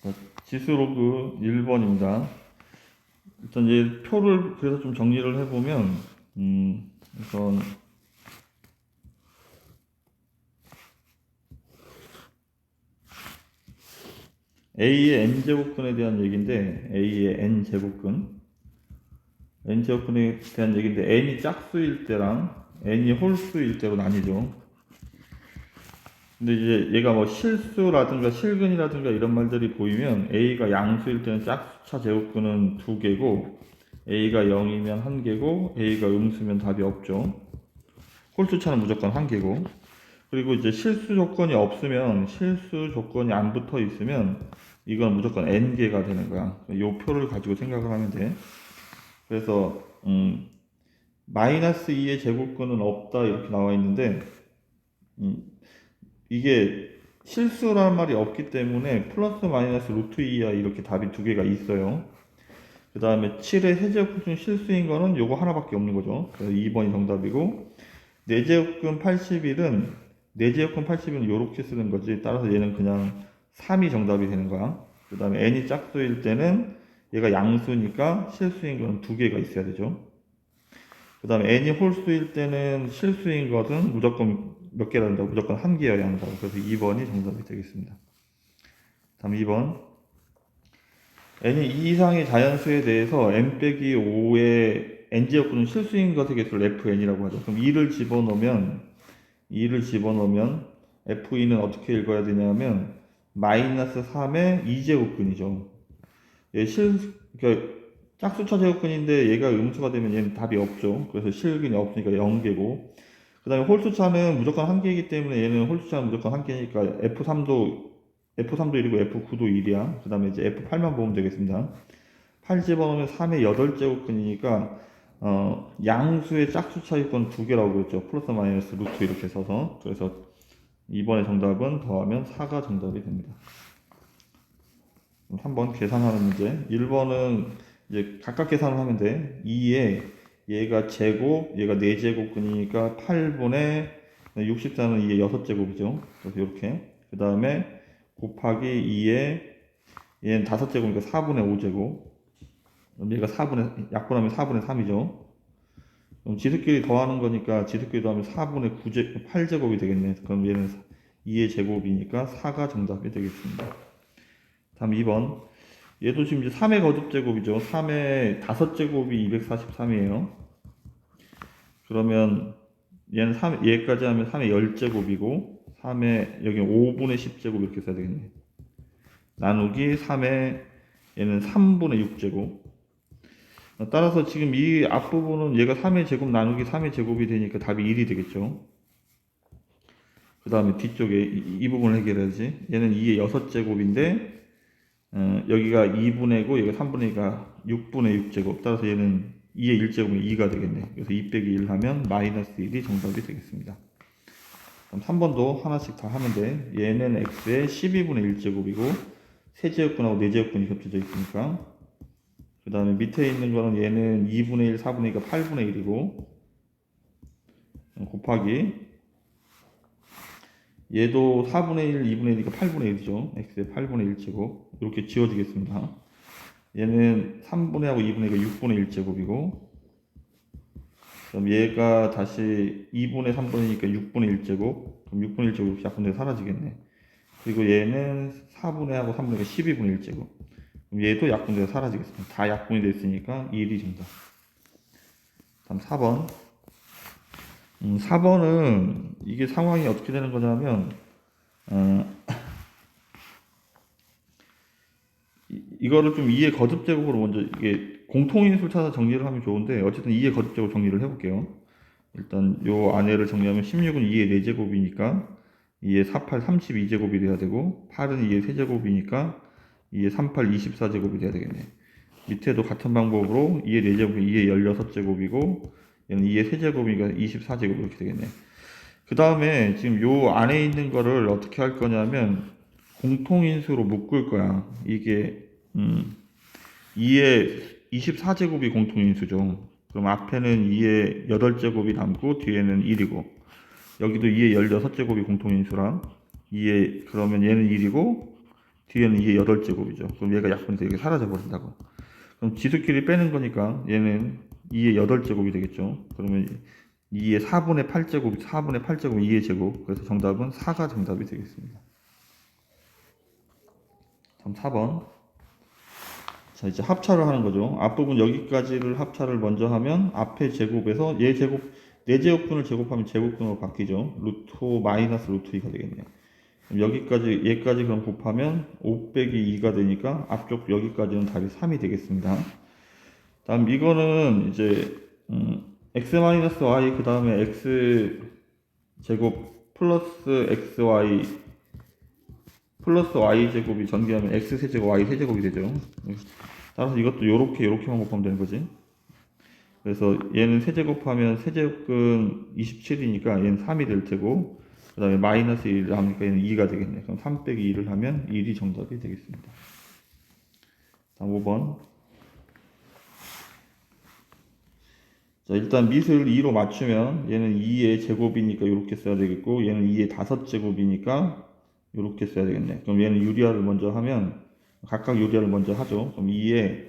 자, 지수로그 1번입니다. 일단 이제 표를 그래서 좀 정리를 해보면, 우선 A의 n제곱근에 대한 얘기인데, A의 n제곱근에 대한 얘기인데, n이 짝수일 때랑 n이 홀수일 때로 나뉘죠. 근데 이제 얘가 뭐 실수라든가 실근이라든가 이런 말들이 보이면 A가 양수일 때는 짝수차 제곱근은 2개고 A가 0이면 1개고 A가 음수면 답이 없죠. 홀수차는 무조건 1개고, 그리고 이제 실수 조건이 없으면, 실수 조건이 안 붙어 있으면 이건 무조건 n개가 되는 거야. 이 표를 가지고 생각을 하면 돼. 그래서 마이너스 2의 제곱근은 없다 이렇게 나와 있는데, 음, 이게 실수라는 말이 없기 때문에 플러스 마이너스 루트 2야 이렇게 답이 2개가 있어요. 그 다음에 7의 세제곱근 중 실수인 거는 요거 하나밖에 없는 거죠. 그래서 2번이 정답이고, 4제곱근 81은 4제곱근 80은 요렇게 쓰는 거지. 따라서 얘는 그냥 3이 정답이 되는 거야. 그 다음에 n이 짝수일 때는 얘가 양수니까 실수인 거는 2개가 있어야 되죠. 그 다음에 n이 홀수일 때는 실수인 것은 무조건 몇 개라 한다고? 무조건 1개여야 한다고. 그래서 2번이 정답이 되겠습니다. 다음 2번. n이 2 이상의 자연수에 대해서 n-5의 n제곱근은 실수인 것의 개수를 fn이라고 하죠. 그럼 2를 집어넣으면 F2는 어떻게 읽어야 되냐면 마이너스 3의 2제곱근이죠. 얘 그러니까 짝수차 제곱근인데 얘가 음수가 되면 얘는 답이 없죠. 그래서 실근이 없으니까 0개고, 그 다음에 홀수차는 무조건 1개이기 때문에 얘는 홀수차는 무조건 1개니까 F3도 1이고 F9도 1이야. 그 다음에 이제 F8만 보면 되겠습니다. 8 집어넣으면 3의 8제곱근이니까 양수의 짝수차이건 2개라고 그랬죠. 플러스 마이너스 루트 이렇게 써서. 그래서 2번의 정답은 더하면 4가 정답이 됩니다. 한번 계산하는 문제. 1번은 이제 각각 계산을 하면 돼. 2에 얘가 제곱, 얘가 4제곱근이니까 8분의 64는 2의 6제곱이죠. 그래서 이렇게. 그 다음에 곱하기 2에 얘는 5제곱이니까 4분의 5제곱. 얘가 약분하면 4분의 3이죠. 그럼 지수끼리 더하는 거니까 지수끼리 더하면 4분의 8제곱이 되겠네. 그럼 얘는 2의 제곱이니까 4가 정답이 되겠습니다. 다음 2번. 얘도 지금 이제 3의 거듭제곱이죠. 3의 5제곱이 243이에요. 그러면 얘까지 하면 3의 10제곱이고, 3의, 여기 5분의 10제곱 이렇게 써야 되겠네. 나누기 3의, 얘는 3분의 6제곱. 따라서 지금 이 앞부분은 얘가 3의 제곱 나누기 3의 제곱이 되니까 답이 1이 되겠죠. 그 다음에 뒤쪽에 이 부분을 해결해야지. 얘는 2의 6제곱인데 여기가 2분의고 여기가 3분의가 6분의 6제곱. 따라서 얘는 2의 1제곱은 2가 되겠네. 그래서 2 빼기 1 하면 마이너스 1이 정답이 되겠습니다. 그럼 3번도 하나씩 다 하면 돼. 얘는 x의 12분의 1제곱이고 세제곱근하고 4제곱근이 겹쳐져 있으니까. 그 다음에 밑에 있는 거는 얘는 2분의 1, 4분의 2가 8분의 1이고, 곱하기 얘도 4분의 1, 2분의 1이니까 8분의 1이죠. x의 8분의 1제곱 이렇게 지워지겠습니다. 얘는 3분의 하고 2분의 1가 6분의 1제곱이고, 그럼 얘가 다시 2분의 3분의니까 6분의 1제곱, 그럼 6분의 1제곱 이렇게 약분돼서 사라지겠네. 그리고 얘는 4분의 하고 3분의 12분의 1제곱, 그럼 얘도 약분돼서 사라지겠습니다. 다 약분이 됐으니까 1이 정답. 다음 4번. 4번은 이게 상황이 어떻게 되는 거냐면 이거를 좀 2의 거듭제곱으로 먼저 이게 공통인수를 찾아 정리를 하면 좋은데, 어쨌든 2의 거듭제곱 정리를 해볼게요. 일단 요 안에를 정리하면 16은 2의 4제곱이니까 2의 48 32제곱이 돼야 되고, 8은 2의 세제곱이니까 2의 38 24제곱이 돼야 되겠네. 밑에도 같은 방법으로 2의 4제곱이 2의 16제곱이고 얘는 2의 세제곱이니까 24제곱 이렇게 되겠네. 그 다음에 지금 요 안에 있는 거를 어떻게 할 거냐면 공통인수로 묶을 거야. 이게 2의 24제곱이 공통인수죠. 그럼 앞에는 2의 8제곱이 남고 뒤에는 1이고, 여기도 2의 16제곱이 공통인수라 2의, 그러면 얘는 1이고 뒤에는 2의 8제곱이죠. 그럼 얘가 약분이 되게 사라져 버린다고. 그럼 지수끼리 빼는 거니까 얘는 2의 8제곱이 되겠죠. 그러면 2의 4분의 8제곱, 4분의 8제곱 2의 제곱. 그래서 정답은 4가 정답이 되겠습니다. 다음 4번. 자, 이제 합차를 하는 거죠. 앞부분 여기까지를 합차를 먼저 하면 앞에 제곱에서 얘 제곱, 4제곱분을 제곱하면 제곱분으로 바뀌죠. 루트 5 마이너스 루트 2가 되겠네요. 그럼 여기까지, 얘까지 그럼 곱하면 5 빼기 2가 되니까 앞쪽 여기까지는 답이 3이 되겠습니다. 다음 이거는 이제 x 마이너스 y 그 다음에 x 제곱 플러스 xy 플러스 y 제곱이 전개하면 x 세제곱 y 세제곱이 되죠. 따라서 이것도 요렇게만 곱하면 되는 거지. 그래서 얘는 세제곱하면 세제곱은 27이니까 얘는 3이 될 테고 그 다음에 마이너스 1을 하니까 얘는 2가 되겠네. 그럼 3 빼기 2를 하면 1이 정답이 되겠습니다. 다음 5번. 자, 일단 밑을 2로 맞추면 얘는 2의 제곱이니까 이렇게 써야 되겠고 얘는 2의 5제곱이니까 이렇게 써야 되겠네. 그럼 얘는 유리화를 먼저 하면 각각 유리화를 먼저 하죠. 그럼 2의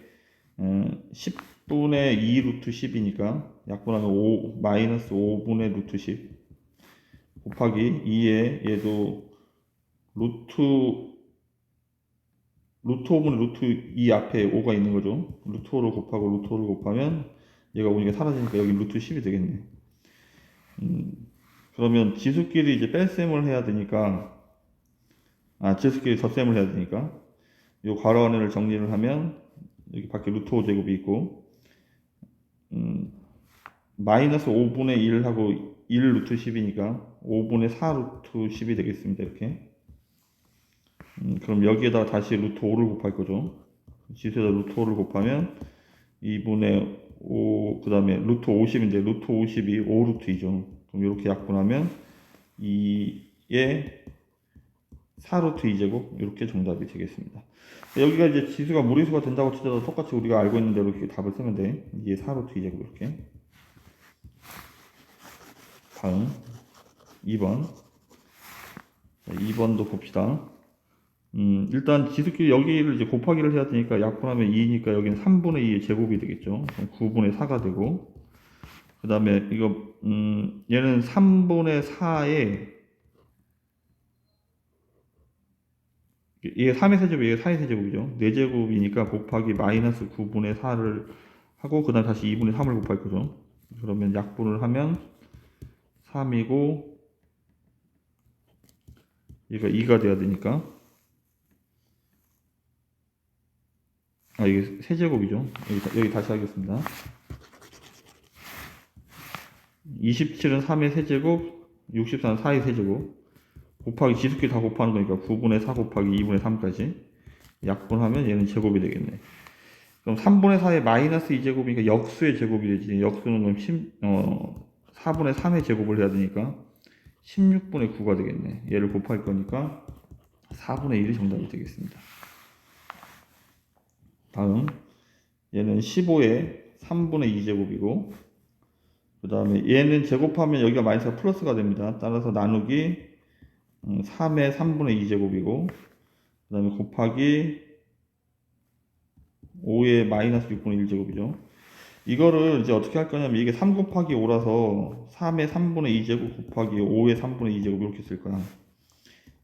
10분의 2 루트 10이니까 약분하면 5 마이너스 5분의 루트 10 곱하기 2에 얘도 루트 5분의 루트 2 앞에 5가 있는 거죠. 루트 5를 곱하고 루트 5를 곱하면 얘가 5니까 사라지니까 여기 루트 10이 되겠네. 그러면 지수끼리 이제 뺄셈을 해야 되니까 지수끼리 덧셈을 해야 되니까 요 괄호 안을 정리를 하면 여기 밖에 루트 5제곱이 있고 마이너스 5분의 1하고 1 루트 10이니까 5분의 4 루트 10이 되겠습니다. 이렇게 그럼 여기에다가 다시 루트 5를 곱할 거죠. 지수에다 루트 5를 곱하면 2분의 5, 그 다음에 루트 50인데 루트 50이 5 루트 2죠. 그럼 이렇게 약분하면 2의 4 루트 2제곱 이렇게 정답이 되겠습니다. 여기가 이제 지수가 무리수가 된다고 치더라도 똑같이 우리가 알고 있는 대로 이렇게 답을 쓰면 돼. 2의 4 루트 2제곱 이렇게. 다음 2번. 자, 2번도 봅시다. 일단 지수끼리 여기를 이제 곱하기를 해야 되니까 약분하면 2니까 여기는 3분의 2의 제곱이 되겠죠. 9분의 4가 되고 그 다음에 이거 얘는 3분의 4에 이게 3의 세제곱, 이게 4의 세제곱이죠. 4제곱이니까 곱하기 마이너스 9분의 4를 하고 그 다음에 다시 2분의 3을 곱할 거죠. 그러면 약분을 하면 3이고 얘가 2가 돼야 되니까 이게 세제곱이죠. 여기 다시 하겠습니다. 27은 3의 세제곱, 64는 4의 세제곱 곱하기 지수끼리 다 곱하는 거니까 9분의 4 곱하기 2분의 3까지 약분하면 얘는 제곱이 되겠네. 그럼 3분의 4의 마이너스 2제곱이니까 역수의 제곱이 되지. 역수는 그럼 4분의 3의 제곱을 해야 되니까 16분의 9가 되겠네. 얘를 곱할 거니까 4분의 1이 정답이 되겠습니다. 다음 얘는 15의 3분의 2제곱이고 그 다음에 얘는 제곱하면 여기가 마이너스가 플러스가 됩니다. 따라서 나누기 3의 3분의 2제곱이고 그 다음에 곱하기 5의 마이너스 6분의 1제곱이죠. 이거를 이제 어떻게 할 거냐면 이게 3 곱하기 5라서 3의 3분의 2제곱 곱하기 5의 3분의 2제곱 이렇게 쓸 거야.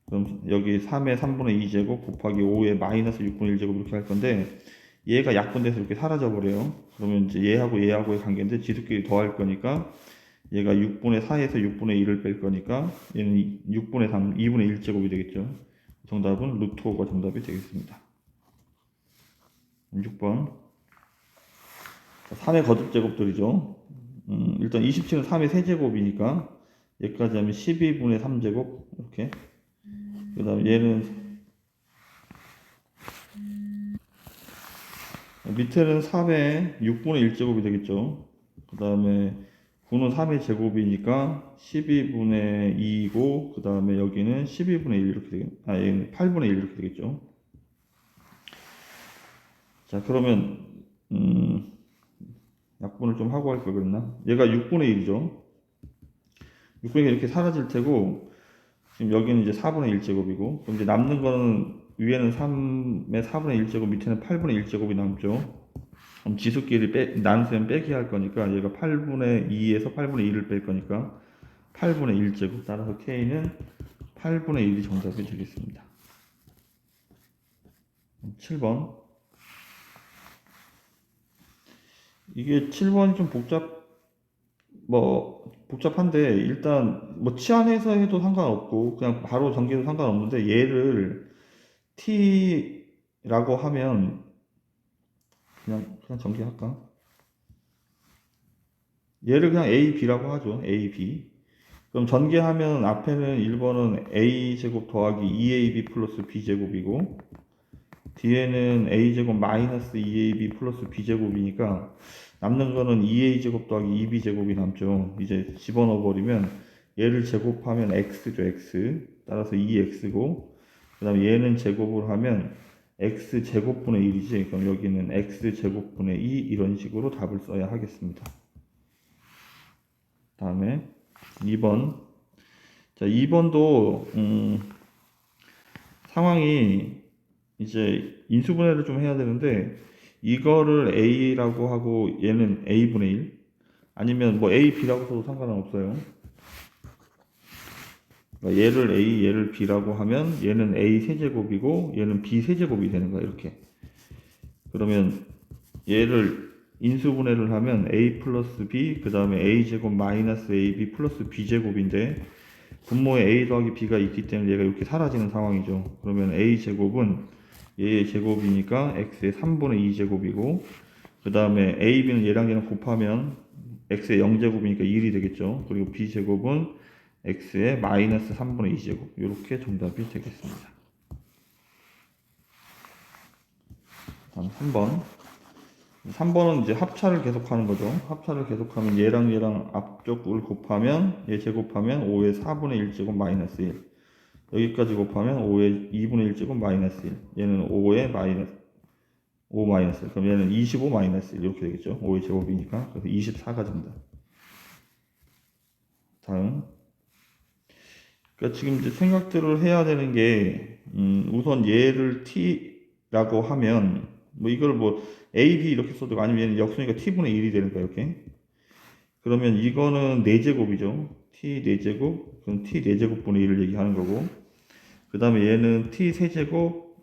그럼 여기 3의 3분의 2제곱 곱하기 5의 마이너스 6분의 1제곱 이렇게 할 건데 얘가 약분돼서 이렇게 사라져 버려요. 그러면 이제 얘하고의 관계인데 지수끼리 더할 거니까 얘가 6분의 4에서 6분의 1을 뺄 거니까 얘는 6분의 3, 2분의 1제곱이 되겠죠. 정답은 루트 5가 정답이 되겠습니다. 6번 3의 거듭제곱들이죠. 일단 27은 3의 세제곱이니까 여기까지 하면 12분의 3제곱 이렇게 그 다음에 얘는 밑에는 3의 6분의 1제곱이 되겠죠. 그 다음에 9는 3의 제곱이니까 12분의 2이고 그 다음에 여기는 12분의 1 이렇게 되겠 얘는 8분의 1 이렇게 되겠죠. 자 그러면 약분을 좀 하고 할 걸 그랬나? 얘가 6분의 1이죠. 6분의 1이 이렇게 사라질 테고 지금 여기는 이제 4분의 1제곱이고 그럼 이제 남는 거는 위에는 3의 4분의 1제곱, 밑에는 8분의 1제곱이 남죠. 그럼 지수끼리 나누면 빼기 할 거니까 얘가 8분의 2에서 8분의 1을 뺄 거니까 8분의 1제곱. 따라서 K는 8분의 1이 정답이 되겠습니다. 7번. 이게 7번이 좀 복잡한데, 일단 뭐 치환해서 해도 상관없고 그냥 바로 전개해도 상관없는데, 얘를 t라고 하면 그냥 전개할까? 얘를 그냥 a, b라고 하죠. a, b. 그럼 전개하면 앞에는 1번은 a 제곱 더하기 2ab 플러스 b 제곱이고, 뒤에는 a 제곱 마이너스 2ab 플러스 b 제곱이니까 남는 거는 2a 제곱 더하기 2b 제곱이 남죠. 이제 집어넣어 버리면 얘를 제곱하면 x죠, x. 따라서 2x고, 그 다음에 얘는 제곱을 하면 x 제곱분의 1이지. 그럼 여기는 x 제곱분의 2, 이런 식으로 답을 써야 하겠습니다. 다음에 2번. 자, 2번도 상황이 이제 인수분해를 좀 해야 되는데, 이거를 a라고 하고 얘는 a분의 1, 아니면 뭐 a, b라고 써도 상관은 없어요. 그러니까 얘를 a, 얘를 b라고 하면 얘는 a 세제곱이고 얘는 b 세제곱이 되는 거야, 이렇게. 그러면 얘를 인수분해를 하면 a 플러스 b, 그 다음에 a 제곱 마이너스 ab 플러스 b 제곱인데, 분모에 a 더하기 b가 있기 때문에 얘가 이렇게 사라지는 상황이죠. 그러면 a 제곱은 얘의 제곱이니까 x의 3분의 2 제곱이고, 그 다음에 a, b는 얘랑 얘랑 곱하면 x의 0제곱이니까 1이 되겠죠. 그리고 b 제곱은 x의 마이너스 3분의 2 제곱. 이렇게 정답이 되겠습니다. 다음 3번. 3번은 이제 합차를 계속하는 거죠. 합차를 계속하면 얘랑 얘랑 앞쪽을 곱하면, 얘 제곱하면 5의 4분의 1 제곱 마이너스 1. 여기까지 곱하면 5의 2분의 1 제곱 마이너스 1. 얘는 5의 마이너스 5 마이너스 1. 그럼 얘는 25 마이너스 1 이렇게 되겠죠. 5의 제곱이니까. 그래서 24가 정답. 다음. 그러니까 지금 이제 생각들을 해야 되는 게, 우선 얘를 t라고 하면 뭐 이걸 뭐 a, b 이렇게 써도 되고, 아니면 얘는 역수니까 t분의 1이 되는 거야, 이렇게. 그러면 이거는 4제곱이죠. t 4제곱. 그럼 t 4제곱분의 1을 얘기하는 거고, 그 다음에 얘는 t 세제곱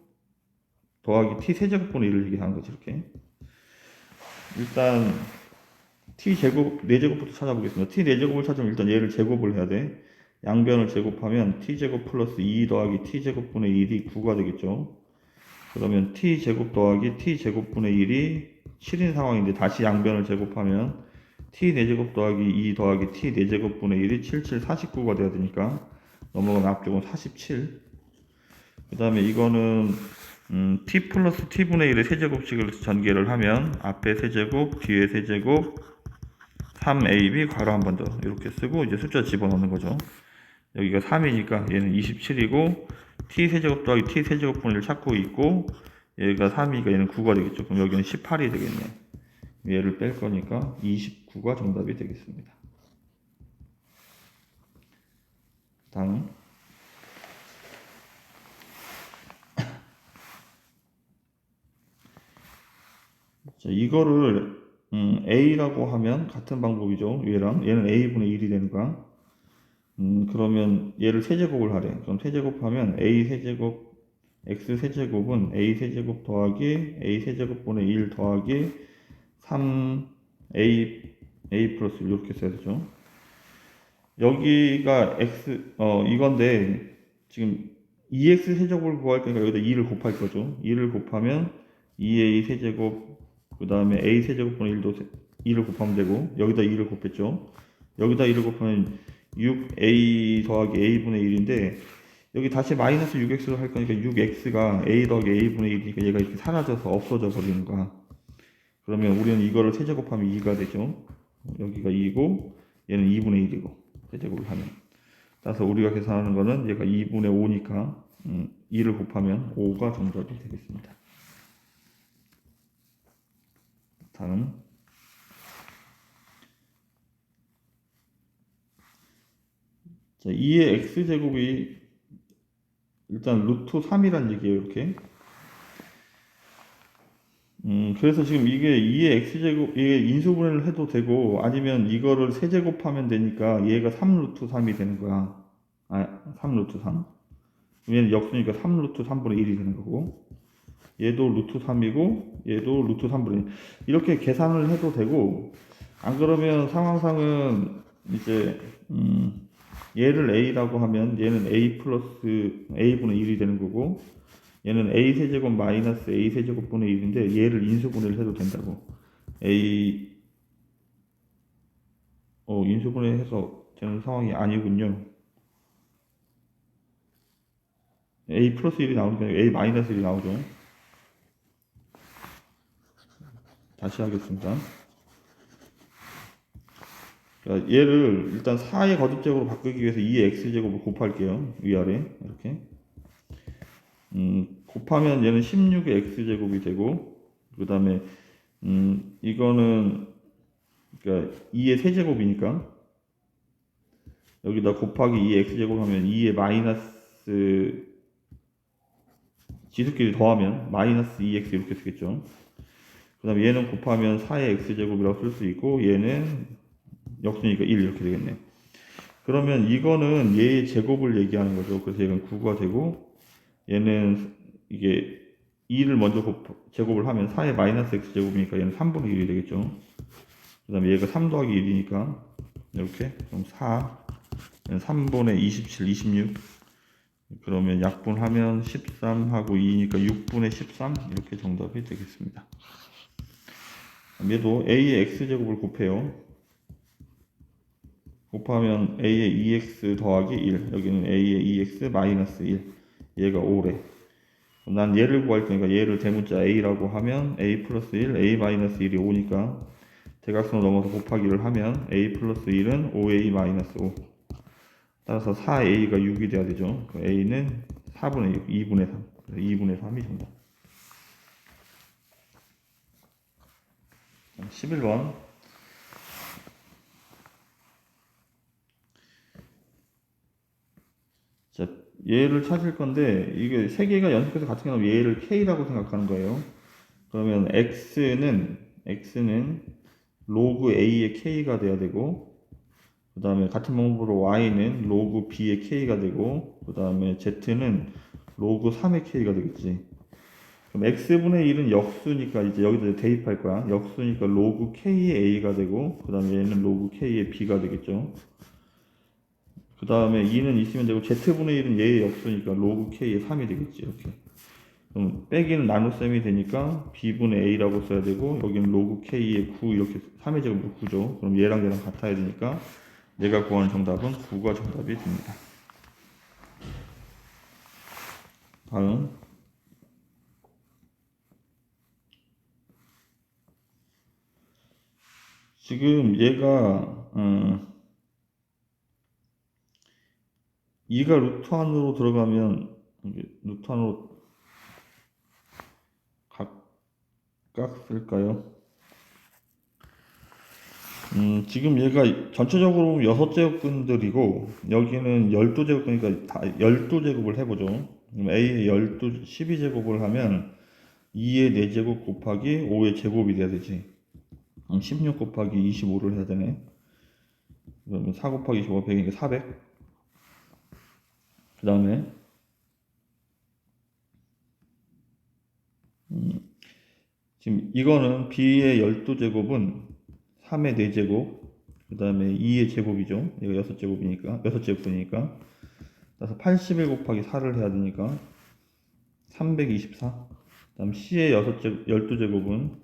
더하기 t 세제곱분의 1을 얘기하는 거지, 이렇게. 일단 t제곱 4제곱부터 찾아보겠습니다. t 4제곱을 찾으면 일단 얘를 제곱을 해야 돼. 양변을 제곱하면 t제곱 플러스 2 더하기 t제곱분의 1이 9가 되겠죠. 그러면 t제곱 더하기 t제곱분의 1이 7인 상황인데, 다시 양변을 제곱하면 t 4제곱 더하기 2 더하기 t 4제곱분의 1이 7, 7, 49가 돼야 되니까 넘어가면 앞쪽은 47. 그 다음에 이거는 t 플러스 t분의 1의 세제곱식을 전개를 하면 앞에 세제곱, 뒤에 세제곱, 3ab 괄호 한 번 더 이렇게 쓰고 이제 숫자 집어넣는 거죠. 여기가 3이니까 얘는 27이고, t 세제곱 더하기 t 세제곱분의 1을 찾고 있고, 얘가 3이니까 얘는 9가 되겠죠. 그럼 여기는 18이 되겠네. 얘를 뺄 거니까 29가 정답이 되겠습니다. 다음. 자, 이거를 a라고 하면 같은 방법이죠. 얘는 a분의 1이 되니까. 그러면 얘를 세제곱을 하래. 그럼 세제곱하면 a 세제곱, x 세제곱은 a 세제곱 더하기 a 세제곱분의 1 더하기 3a 플러스 1 이렇게 써야 되죠. 여기가 이건데 지금 2x 세제곱을 구할 거니까 여기다 2를 곱할 거죠. 2를 곱하면 2a 세제곱, 그 다음에 a 세제곱분의 1도 2를 곱하면 되고, 여기다 2를 곱했죠. 여기다 2를 곱하면 6a 더하기 a분의 1인데, 여기 다시 마이너스 6x를 할 거니까 6x가 a 더하기 a분의 1이니까 얘가 이렇게 사라져서 없어져 버리는 거야. 그러면 우리는 이거를 세제곱하면 2가 되죠. 여기가 2고 얘는 2분의 1이고 세제곱을 하면. 따라서 우리가 계산하는 거는 얘가 2분의 5니까 2를 곱하면 5가 정답이 되겠습니다. 다음. 자, 2의 x제곱이 일단 루트 3이란 얘기예요, 이렇게. 그래서 지금 이게 2의 x제곱, 이게 인수분해를 해도 되고, 아니면 이거를 세제곱하면 되니까 얘가 3루트 3이 되는 거야. 3루트 3. 얘는 역수니까 3루트 3분의 1이 되는 거고, 얘도 루트 3이고, 얘도 루트 3분의 1. 이렇게 계산을 해도 되고, 안 그러면 상황상은 이제, 얘를 a라고 하면 얘는 a 플러스 a분의 1이 되는 거고, 얘는 a 세제곱 마이너스 a 세제곱 분의 1인데 얘를 인수분해를 해도 된다고. a 인수분해해서 되는 상황이 아니군요. a 플러스 1이 나오니까 a 마이너스 1이 나오죠. 다시 하겠습니다. 그러니까 얘를 일단 4의 거듭제곱으로 바꾸기 위해서 2의 x제곱을 곱할게요. 위아래 이렇게. 곱하면 얘는 16의 x제곱이 되고, 그 다음에 이거는 그러니까 2의 세제곱이니까 여기다 곱하기 2의 x제곱 하면 2의 마이너스 지수끼리 더하면 마이너스 2x 이렇게 쓰겠죠. 그 다음에 얘는 곱하면 4의 x제곱이라고 쓸 수 있고, 얘는 역수니까 1 이렇게 되겠네. 그러면 이거는 얘의 제곱을 얘기하는 거죠. 그래서 얘는 9가 되고, 얘는 이게 2를 먼저 제곱을 하면 4의 마이너스 x제곱이니까 얘는 3분의 1이 되겠죠. 그 다음에 얘가 3 더하기 1이니까 이렇게, 그럼 4, 얘는 3분의 27, 26. 그러면 약분하면 13하고 2니까 6분의 13 이렇게 정답이 되겠습니다. 얘도 a의 x제곱을 곱해요. 곱하면 a의 2x 더하기 1, 여기는 a의 2x 마이너스 1, 얘가 5래. 난 얘를 구할 테니까 얘를 대문자 a라고 하면 a 플러스 1, a 마이너스 1이 5니까 대각선을 넘어서 곱하기를 하면 a 플러스 1은 5a 마이너스 5. 따라서 4a가 6이 돼야 되죠. a는 4분의 6, 2분의 3. 2분의 3이 정답. 11번. 자, 얘를 찾을 건데, 이게 세 개가 연속해서 같은 게 나오면 얘를 k라고 생각하는 거예요. 그러면 x는 로그 a의 k가 돼야 되고, 그 다음에 같은 방법으로 y는 로그 b의 k가 되고, 그 다음에 z는 로그 3의 k가 되겠지. 그럼 x분의 1은 역수니까 이제 여기다 대입할 거야. 역수니까 로그 k의 a가 되고, 그 다음에 얘는 로그 k의 b가 되겠죠. 그 다음에 2는 있으면 되고, z분의 1은 얘의 역수니까 로그 k의 3이 되겠지. 이렇게. 그럼 빼기는 나눗셈이 되니까 b분의 a라고 써야 되고, 여기는 로그 k의 9 이렇게 3의 제곱으로 9죠. 그럼 얘랑 얘랑 같아야 되니까 내가 구하는 정답은 9가 정답이 됩니다. 다음. 지금 얘가 2가 루트 안으로 들어가면 루트 안으로 각각 쓸까요? 지금 얘가 전체적으로 6제곱근들이고 여기는 12제곱이니까 다 12제곱을 해보죠. 그럼 A의 12제곱을 하면 2의 4제곱 곱하기 5의 제곱이 돼야 되지. 16 곱하기 25를 해야 되네. 그러면 4 곱하기 25, 100이니까 400. 그 다음에 지금 이거는 B의 12제곱은 3의 4제곱, 그 다음에 2의 제곱이죠. 이거 6제곱이니까, 6제곱이니까. 그래서 81 곱하기 4를 해야 되니까 324. 그 다음 C의 12제곱은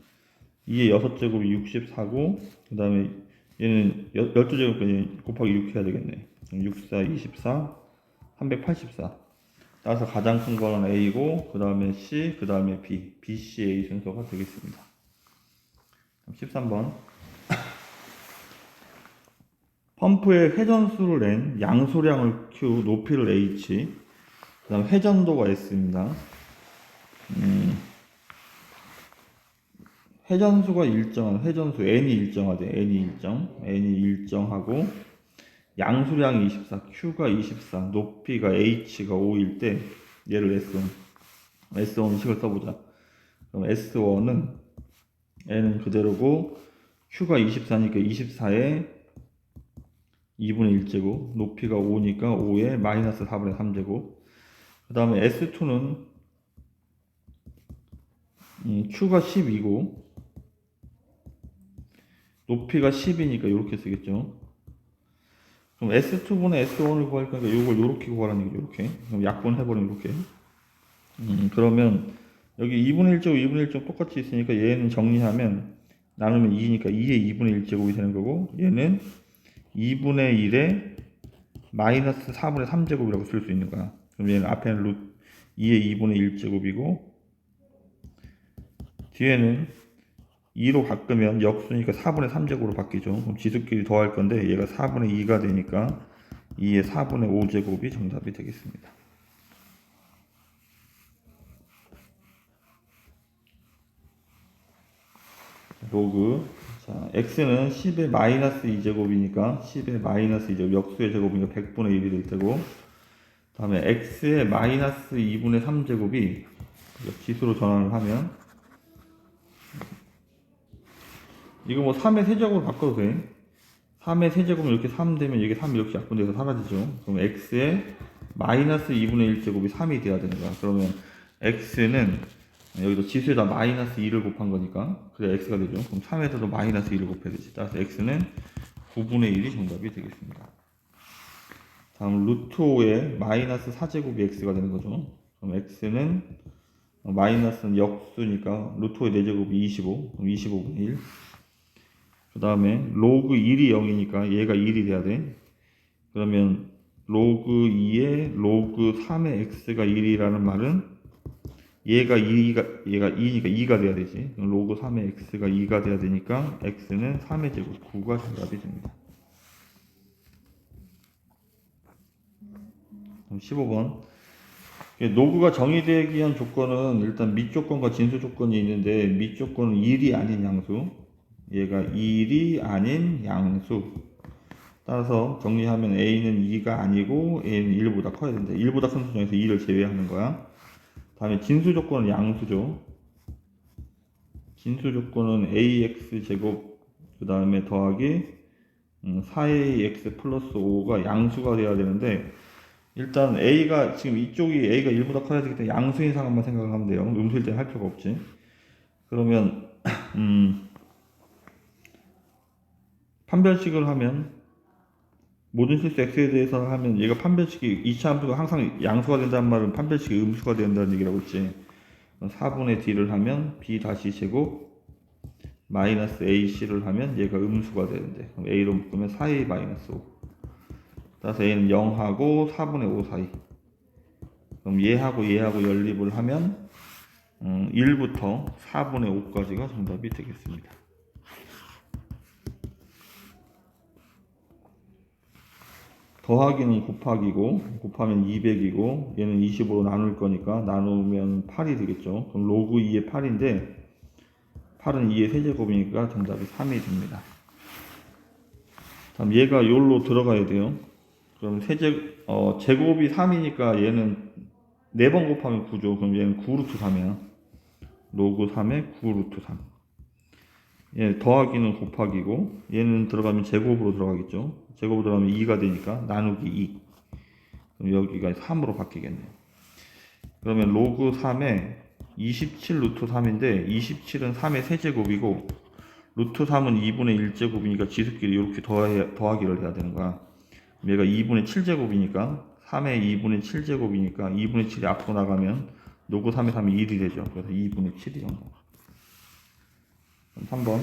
2의 6제곱이 64고, 그 다음에 얘는 12제곱까지 곱하기 6 해야 되겠네. 64, 24, 384. 따라서 가장 큰 거는 A고, 그 다음에 C, 그 다음에 B, B, C, A 순서가 되겠습니다. 13번. 펌프의 회전수를 낸 양소량을 Q, 높이를 H, 그 다음 회전도가 S입니다. 회전수가 일정한, 회전수 N이 일정하대. N이 일정하고, 양수량이 24, Q가 24, 높이가 H가 5일 때, 얘를 S1 식을 써보자. 그럼 S1은 N은 그대로고 Q가 24니까 24에 2분의 1제곱, 높이가 5니까 5에 마이너스 4분의 3제곱. 그 다음에 S2는 Q가 10이고 높이가 10이니까 이렇게 쓰겠죠. 그럼 S2분의 S1을 구할 거니까 이걸 이렇게 구하라는 얘기죠. 이렇게. 그럼 약분 해버리면 이렇게. 그러면 여기 2분의 1제곱, 2분의 1제곱 똑같이 있으니까 얘는 정리하면 나누면 2니까 2의 2분의 1제곱이 되는 거고 얘는 2분의 1에 마이너스 4분의 3제곱이라고 쓸 수 있는 거야. 그럼 얘는 앞에는 2의 2분의 1제곱이고 뒤에는 2로 바꾸면 역수니까 4분의 3제곱으로 바뀌죠. 그럼 지수끼리 더할 건데 얘가 4분의 2가 되니까 2의 4분의 5제곱이 정답이 되겠습니다. 로그. 자, x는 10의 마이너스 2제곱이니까 10의 마이너스 2제곱, 역수의 제곱이니까 100분의 1이 될 테고, 그 다음에 x의 마이너스 2분의 3제곱이 지수로 전환을 하면, 이거 뭐 3의 세제곱으로 바꿔도 돼. 3의 세제곱은 이렇게 3 되면 이게 3 이렇게 약분돼서 사라지죠. 그럼 x의 마이너스 2분의 1제곱이 3이 돼야 되는 거야. 그러면 x는 여기도 지수에다 마이너스 2를 곱한 거니까 그래 x가 되죠. 그럼 3에서도 마이너스 2를 곱해야 되지. 따라서 x는 9분의 1이 정답이 되겠습니다. 다음 루트 5에 마이너스 4제곱이 x가 되는 거죠. 그럼 x는 마이너스는 역수니까 루트 5의 4제곱이 25, 그럼 25분의 1. 그 다음에 로그 1이 0이니까 얘가 1이 돼야 돼. 그러면 로그 2에 로그 3의 x가 1이라는 말은 얘가 2니까 2가 돼야 되지. 그럼 로그 3의 x가 2가 돼야 되니까 x는 3의 제곱 9가 정답이 됩니다. 그럼 15번. 로그가 정의되기 위한 조건은 일단 밑조건과 진수 조건이 있는데 밑조건은 1이 아닌 양수, 얘가 1이 아닌 양수. 따라서 정리하면 a는 2가 아니고 a는 1보다 커야 된다. 1보다 큰 수 중에서 2를 제외하는 거야. 다음에 진수 조건은 양수죠. 진수 조건은 ax 제곱 그 다음에 더하기 4ax 플러스 5가 양수가 돼야 되는데 일단 a가 지금 이쪽이 a가 1보다 커야 되기 때문에 양수인 상황만 생각을 하면 돼요. 음수일 때는 할 필요가 없지. 그러면 판별식을 하면 모든 실수 x에 대해서 하면 얘가 판별식이 2차 함수가 항상 양수가 된다는 말은 판별식이 음수가 된다는 얘기라고 했지. 4분의 d를 하면 b 다시 제곱 마이너스 ac를 하면 얘가 음수가 되는데 그럼 a로 묶으면 4a 마이너스 5. 따라서 a는 0하고 4분의 5 사이. 그럼 얘하고 연립을 하면 1부터 4분의 5까지가 정답이 되겠습니다. 더하기는 곱하기고 곱하면 200이고 얘는 25로 나눌 거니까 나누면 8이 되겠죠. 그럼 로그 2의 8인데 8은 2의 세제곱이니까 정답이 3이 됩니다. 다음 얘가 요로 들어가야 돼요. 그럼 제곱이 3이니까 얘는 4번 곱하면 9죠. 그럼 얘는 9루트 3이야. 로그 3에 9루트 3. 예, 더하기는 곱하기고 얘는 들어가면 제곱으로 들어가겠죠. 제곱으로 들어가면 2가 되니까 나누기 2. 그럼 여기가 3으로 바뀌겠네요. 그러면 로그 3에 27 루트 3인데 27은 3의 세제곱이고 루트 3은 2분의 1제곱이니까 지수끼리 이렇게 더하기를 해야 되는 거야. 얘가 2분의 7제곱이니까 3의 2분의 7제곱이니까 2분의 7이 앞으로 나가면 로그 3의 3이 1이 되죠. 그래서 2분의 7이 정답. 3번.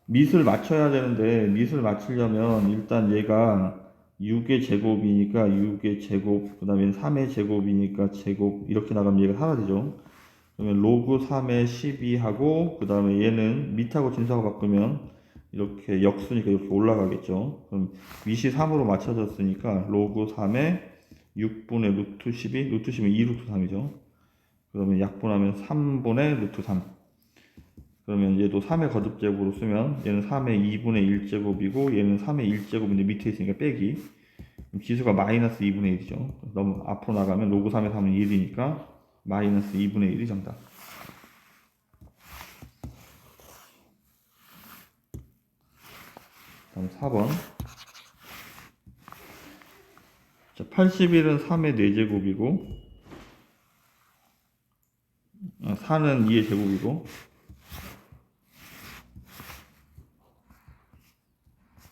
밑을 맞춰야 되는데 밑을 맞추려면 일단 얘가 6의 제곱이니까 6의 제곱 그 다음에 3의 제곱이니까 제곱 이렇게 나가면 얘가 사라지죠. 그러면 로그 3의 12하고 그 다음에 얘는 밑하고 진수하고 바꾸면 이렇게 역수니까 이렇게 올라가겠죠. 그럼 밑이 3으로 맞춰졌으니까 로그 3의 6분의 루트 12 루트 10은 2루트 3이죠. 그러면 약분하면 3분의 루트 3. 그러면 얘도 3의 거듭제곱으로 쓰면 얘는 3의 2분의 1제곱이고 얘는 3의 1제곱인데 밑에 있으니까 빼기. 지수가 마이너스 2분의 1이죠. 너무 앞으로 나가면 로그 3에 3은 1이니까 마이너스 2분의 1이 정답. 다음 4번. 자, 81은 3의 4제곱이고 4는 2의 제곱이고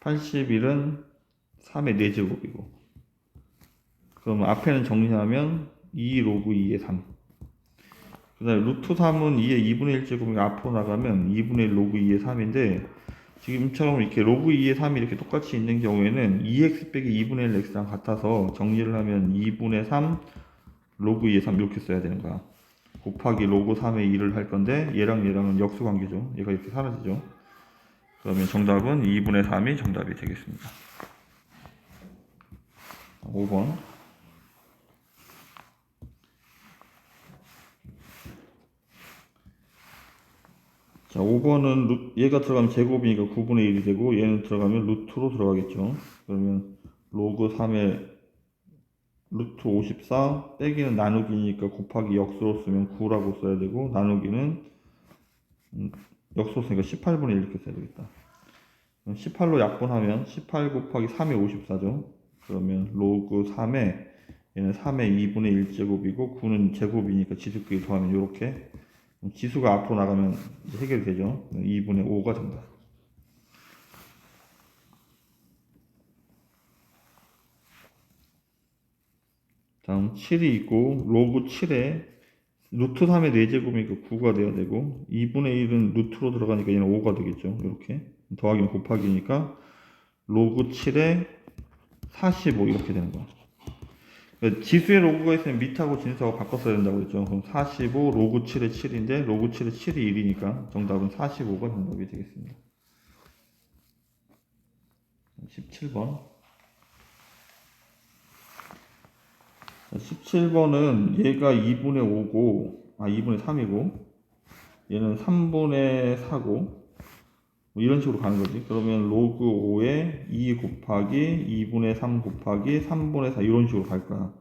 81은 3의 4제곱이고 그럼 앞에는 정리하면 2 로그 2의 3. 그 다음에 루트 3은 2의 2분의 1제곱이니까 앞으로 나가면 2분의 1 로그 2의 3인데 지금처럼 이렇게 로그 2의 3이 이렇게 똑같이 있는 경우에는 2x 빼기 2분의 1 x랑 같아서 정리를 하면 2분의 3 로그 2의 3 이렇게 써야 되는 거야. 곱하기 로그 3의 2를 할 건데 얘랑 얘랑은 역수 관계죠. 얘가 이렇게 사라지죠. 그러면 정답은 2분의 3이 정답이 되겠습니다. 5번. 자, 5번은 얘가 들어가면 제곱이니까 9분의 1이 되고 얘는 들어가면 루트로 들어가겠죠. 그러면 로그 3의 루트 54 빼기는 나누기니까 곱하기 역수로 쓰면 9라고 써야 되고 나누기는 역수로 쓰니까 18분의 1 이렇게 써야 되겠다. 18로 약분하면 18 곱하기 3이 54죠. 그러면 로그 3에 얘는 3의 2분의 1제곱이고 9는 제곱이니까 지수끼리 더하면 이렇게 지수가 앞으로 나가면 해결이 되죠. 2분의 5가 정답. 다음 7이 있고 로그 7에 루트 3의 4제곱이니까 9가 돼야 되고 2분의 1은 루트로 들어가니까 얘는 5가 되겠죠. 이렇게 더하기는 곱하기니까 로그 7에 45 이렇게 되는 거야. 그러니까 지수의 로그가 있으면 밑하고 진수하고 바꿨어야 된다고 했죠. 그럼 45 로그 7의 7인데 로그 7의 7이 1이니까 정답은 45가 정답이 되겠습니다. 17번. 17번은 얘가 2분의 5고 2분의 3이고 얘는 3분의 4고 뭐 이런 식으로 가는 거지. 그러면 로그 5에 2 곱하기 2분의 3 곱하기 3분의 4 이런 식으로 갈 거야.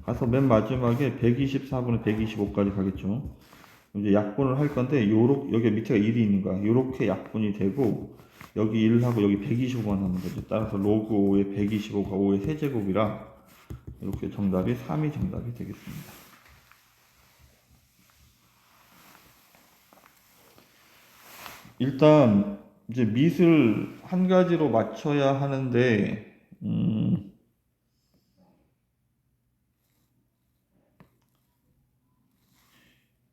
가서 맨 마지막에 124분의 125까지 가겠죠. 이제 약분을 할 건데 여기 밑에가 1이 있는 거야. 요렇게 약분이 되고 여기 1하고 여기 125가 남는 거지. 따라서 로그 5에 125가 5의 세제곱이라 이렇게 정답이 3이 정답이 되겠습니다. 일단 이제 밑을 한 가지로 맞춰야 하는데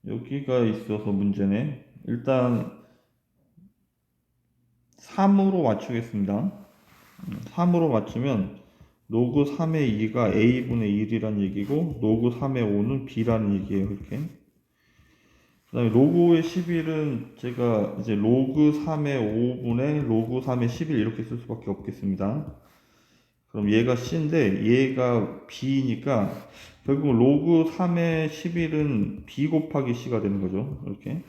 여기가 있어서 문제네. 일단 3으로 맞추겠습니다. 3으로 맞추면 로그 3의 2가 a분의 1이란 얘기고 로그 3의 5는 b라는 얘기예요. 이렇게. 그 다음에 로그 5의 11은 제가 이제 로그 3의 5분의 로그 3의 11 이렇게 쓸 수밖에 없겠습니다. 그럼 얘가 c인데 얘가 b니까 결국 로그 3의 11은 b 곱하기 c가 되는 거죠. 이렇게.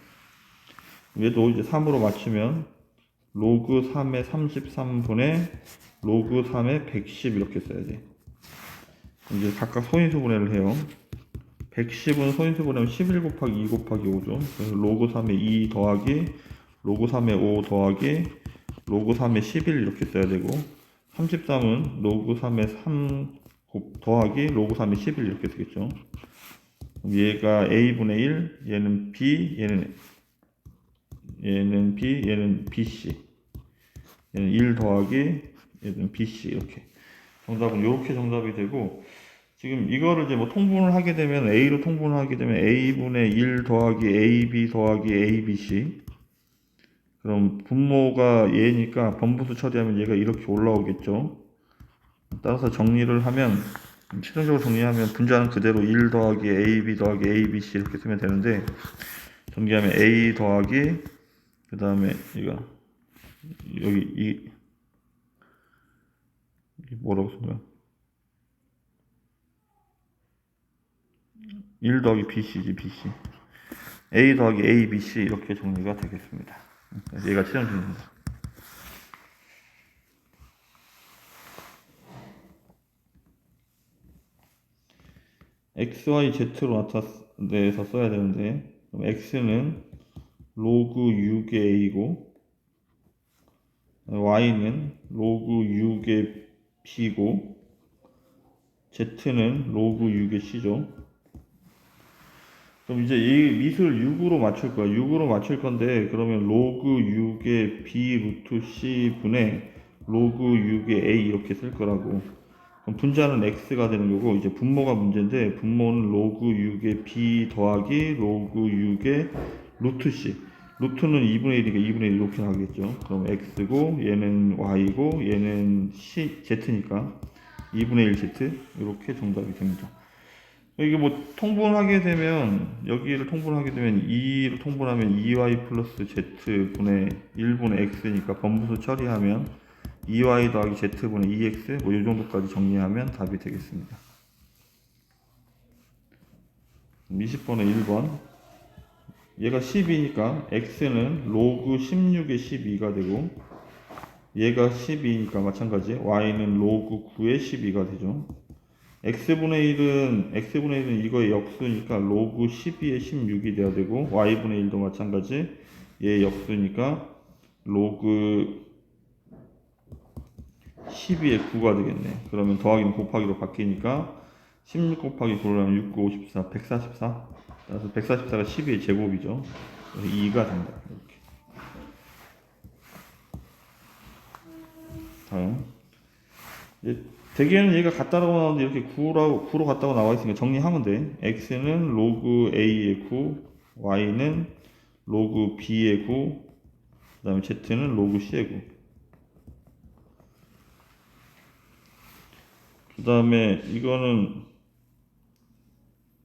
얘도 이제 3으로 맞추면 로그 3의 33분의 로그 3의 110 이렇게 써야지. 이제 각각 소인수분해를 해요. 110은 소인수분해하면 11 곱하기 2 곱하기 5죠. 그래서 로그 3의 2 더하기 로그 3의 5 더하기 로그 3의 11 이렇게 써야 되고 33은 로그 3의 3 더하기 로그 3의 11 이렇게 쓰겠죠. 얘가 a분의 1, 얘는 b, 얘는 b, 얘는 bc. 얘는 1 더하기 얘는 bc 이렇게. 정답은 이렇게 정답이 되고 지금 이거를 이제 뭐 통분을 하게 되면 a로 통분을 하게 되면 a분의 1 더하기 ab 더하기 abc. 그럼 분모가 얘니까 번분수 처리하면 얘가 이렇게 올라오겠죠. 따라서 정리를 하면 최종적으로 정리하면 분자는 그대로 1 더하기 ab 더하기 abc 이렇게 쓰면 되는데 정리하면 a 더하기 그 다음에 이거 여기 이 뭐라고 쓴 거야? 1 더하기 bc지 bc a 더하기 abc 이렇게 정리가 되겠습니다. 얘가 최종 정리입니다. x, y, z로 나타내서 써야 되는데, 그럼 x는 로그 6의 a고, y는 로그 6의 b고, z는 로그 6의 c죠. 그럼 이제 이 밑을 6으로 맞출 거야. 6으로 맞출 건데, 그러면 로그 6의 b 루트 c 분의 로그 6의 a 이렇게 쓸 거라고. 그럼 분자는 x가 되는 거고, 이제 분모가 문제인데, 분모는 로그 6의 b 더하기 로그 6의 루트 c. 루트는 2분의 1이니까 2분의 1 이렇게 나가겠죠. 그럼 x고, 얘는 y고, 얘는 z니까 2분의 1 z. 이렇게 정답이 됩니다. 이게 뭐 통분하게 되면, 여기를 통분하게 되면 2를 통분하면 2y 플러스 z 분의 1분의 x니까 번분수 처리하면 2y 더하기 z분의 2x 뭐 이 정도까지 정리하면 답이 되겠습니다. 20번에 1번, 얘가 12니까 x는 로그 16의 12가 되고, 얘가 12니까 마찬가지 y는 로그 9의 12가 되죠. x분의 1은 이거의 역수니까 로그 12의 16이 돼야 되고, y분의 1도 마찬가지 얘의 역수니까 로그 12의 9가 되겠네. 그러면 더하기는 곱하기로 바뀌니까 16 곱하기 9를 6, 9, 54, 144. 따라서 144가 12의 제곱이죠. 그래서 2가 된다. 이렇게. 다음. 대개는 얘가 같다라고 나오는데 이렇게 9로 같다고 나와 있으니까 정리하면 돼. x는 로그 a의 9, y는 로그 b의 9, 그 다음에 z는 로그 c의 9. 그 다음에 이거는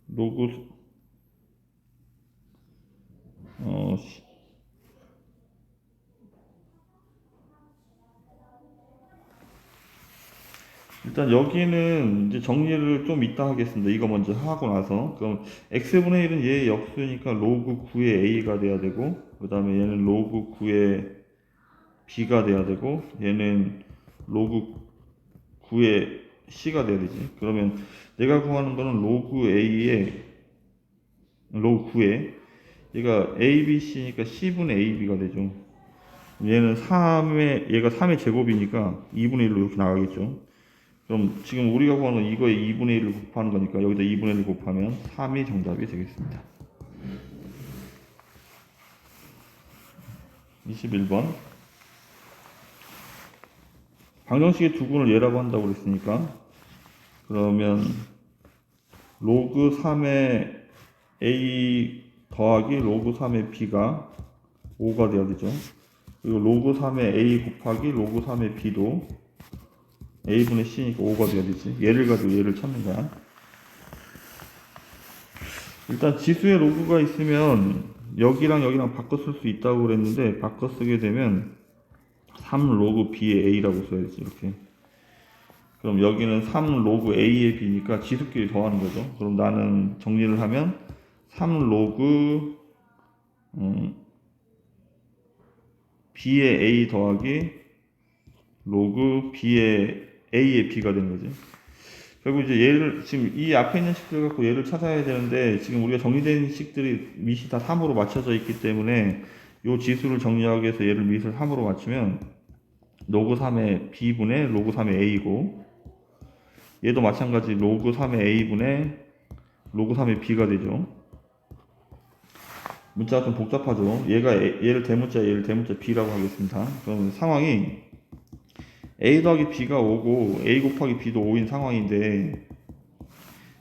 로그 어 일단 여기는 이제 정리를 좀 이따 하겠습니다. 이거 먼저 하고 나서. 그럼 x분의 1은 얘의 역수니까 로그 9의 a가 돼야 되고, 그 다음에 얘는 로그 9의 b가 돼야 되고, 얘는 로그 9의 c가 돼야 되지. 그러면 내가 구하는 거는 로그 a의 로그 9의 얘가 a, b, c니까 c분의 ab가 되죠. 얘는 3의 얘가 3의 제곱이니까 2분의 1로 이렇게 나가겠죠. 그럼 지금 우리가 구하는 건 이거에 2분의 1을 곱하는 거니까 여기다 2분의 1을 곱하면 3이 정답이 되겠습니다. 21번, 방정식의 두근을 얘라고 한다고 그랬으니까, 그러면 로그 3의 a 더하기 로그 3의 b가 5가 되어야 되죠. 그리고 로그 3의 a 곱하기 로그 3의 b도 a분의 c니까 5가 돼야 되지. 얘를 가지고 얘를 찾는 거야. 일단 지수에 로그가 있으면 여기랑 여기랑 바꿔 쓸 수 있다고 그랬는데, 바꿔 쓰게 되면 3 로그 b의 a라고 써야지. 이렇게. 그럼 여기는 3 로그 a의 b니까 지수끼리 더하는 거죠. 그럼 나는 정리를 하면 3 로그 b의 a 더하기 로그 b의 a의 b가 되는 거지. 결국 이제 얘를 지금 이 앞에 있는 식들 갖고 얘를 찾아야 되는데, 지금 우리가 정리된 식들이 밑이 다 3으로 맞춰져 있기 때문에 이 지수를 정리하기 위해서 얘를 밑을 3으로 맞추면 로그 3의 b분의 로그 3의 a고, 얘도 마찬가지 로그 3의 a분의 로그 3의 b가 되죠. 문자가 좀 복잡하죠. 얘를 대문자 b라고 하겠습니다. 그럼 상황이 a 더하기 b가 5고 a 곱하기 b도 5인 상황인데,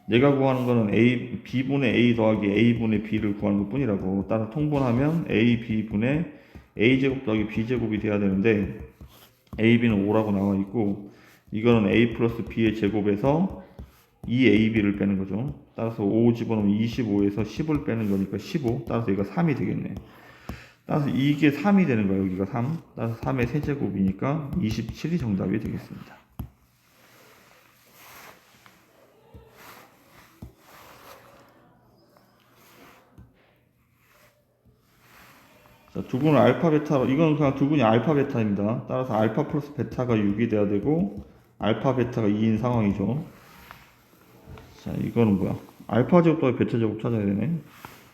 내가 구하는 거는 b분의 a 더하기 a분의 b를 구하는 것 뿐이라고. 따라 통분하면 a, b분의 a제곱 더하기 b제곱이 돼야 되는데, a, b는 5라고 나와 있고, 이거는 a 플러스 b의 제곱에서 2ab를 빼는 거죠. 따라서 5 집어넣으면 25에서 10을 빼는 거니까 15. 따라서 얘가 3이 되겠네. 따라서 이게 3이 되는 거예요. 여기가 3. 따라서 3의 세제곱이니까 27이 정답이 되겠습니다. 자, 두근은 알파 베타로, 이건 그냥 두근이 알파 베타입니다. 따라서 알파 플러스 베타가 6이 돼야 되고, 알파 베타가 2인 상황이죠. 자, 이거는 뭐야? 알파 제곱 더하기 베타 제곱 찾아야 되네.